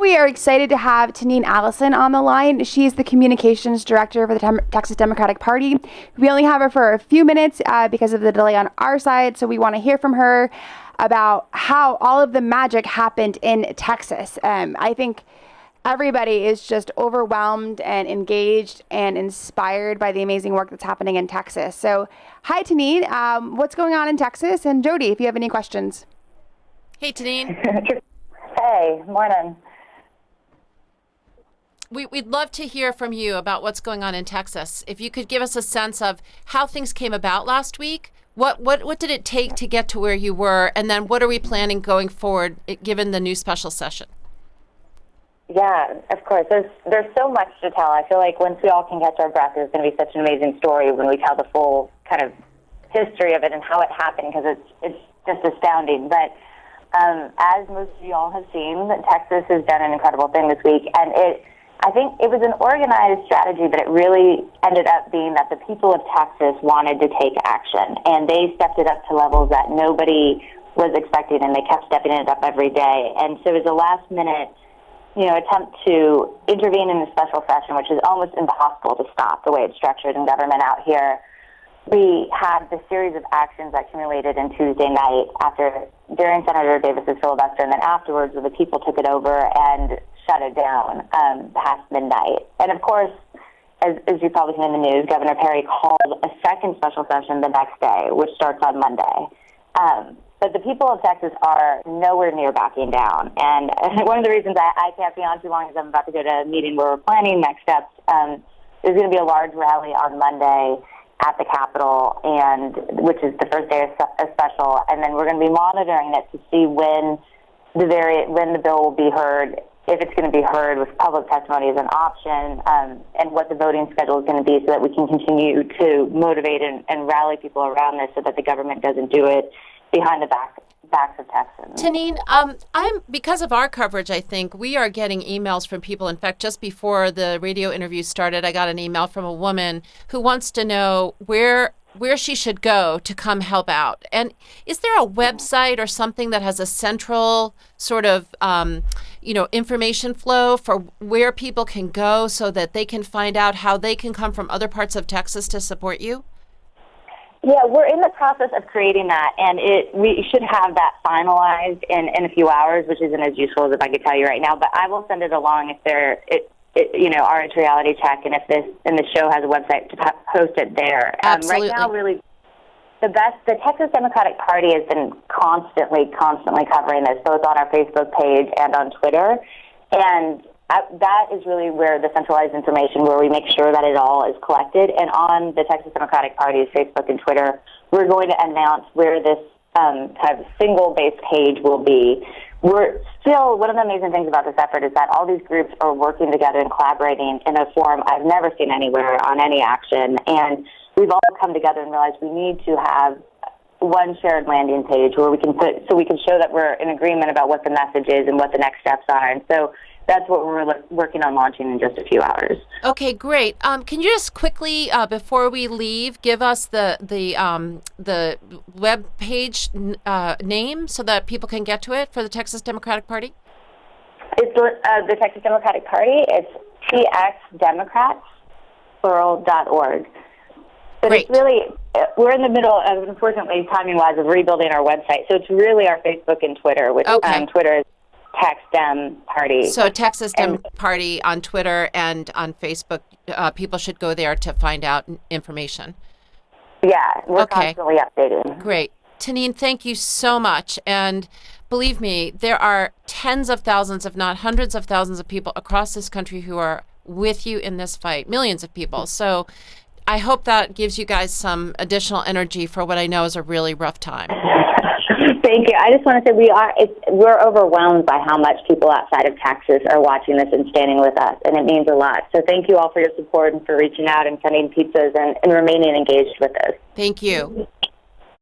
we are excited to have Tanene Allison on the line. She's the communications director for the Texas Democratic Party. We only have her for a few minutes because of the delay on our side, so we want to hear from her about how all of the magic happened in Texas. I think everybody is just overwhelmed and engaged and inspired by the amazing work that's happening in Texas. So, hi, Tanene. What's going on in Texas? And Jodi, if you have any questions. Hey, Tanene. Hey, morning. We'd love to hear from you about what's going on in Texas. If you could give us a sense of how things came about last week, what did it take to get to where you were, and then what are we planning going forward given the new special session? Yeah, of course. There's so much to tell. I feel like once we all can catch our breath, there's going to be such an amazing story when we tell the full kind of history of it and how it happened, because it's just astounding. But as most of you all have seen, Texas has done an incredible thing this week, and I think it was an organized strategy, but it really ended up being that the people of Texas wanted to take action, and they stepped it up to levels that nobody was expecting, and they kept stepping it up every day. And so it was a last-minute attempt to intervene in the special session, which is almost impossible to stop the way it's structured in government out here. We had the series of actions that accumulated in Tuesday night during Senator Davis's filibuster, and then afterwards, the people took it over and shut it down past midnight. And of course, as you've probably seen in the news, Governor Perry called a second special session the next day, which starts on Monday. But the people of Texas are nowhere near backing down. And one of the reasons I can't be on too long is I'm about to go to a meeting where we're planning next steps. There's going to be a large rally on Monday at the Capitol, which is the first day of special, and then we're going to be monitoring it to see when the bill will be heard, if it's going to be heard with public testimony as an option, and what the voting schedule is going to be, so that we can continue to motivate and rally people around this, so that the government doesn't do it behind the backs of Texans. Tanene, because of our coverage, I think we are getting emails from people. In fact, just before the radio interview started, I got an email from a woman who wants to know where she should go to come help out. And is there a website or something that has a central sort of information flow for where people can go so that they can find out how they can come from other parts of Texas to support you? Yeah, we're in the process of creating that, and we should have that finalized in a few hours, which isn't as useful as if I could tell you right now. But I will send it along if RH Reality Check, and if the show has a website to post it there. Absolutely. Right now, really, the Texas Democratic Party has been constantly covering this, both on our Facebook page and on Twitter, and that is really where the centralized information, where we make sure that it all is collected. And on the Texas Democratic Party's Facebook and Twitter, we're going to announce where this kind of single-based page will be. We're still, one of the amazing things about this effort is that all these groups are working together and collaborating in a form I've never seen anywhere on any action. And we've all come together and realized we need to have one shared landing page where we can show that we're in agreement about what the message is and what the next steps are. And so that's what we're working on launching in just a few hours. Okay, great. Can you just quickly, before we leave, give us the web page name so that people can get to it for the Texas Democratic Party? It's the Texas Democratic Party. It's txdemocrats.org. But Great. It's really, we're in the middle of, unfortunately, timing-wise, of rebuilding our website. So it's really our Facebook and Twitter, which Twitter is Tex Dem Party. So Texas Dem Party on Twitter and on Facebook. People should go there to find out information. Yeah, we're constantly updating. Great. Tanene, thank you so much. And believe me, there are tens of thousands, if not hundreds of thousands of people across this country who are with you in this fight, millions of people. So I hope that gives you guys some additional energy for what I know is a really rough time. Thank you. I just want to say we're overwhelmed by how much people outside of Texas are watching this and standing with us, and it means a lot. So thank you all for your support and for reaching out and sending pizzas and remaining engaged with us. Thank you.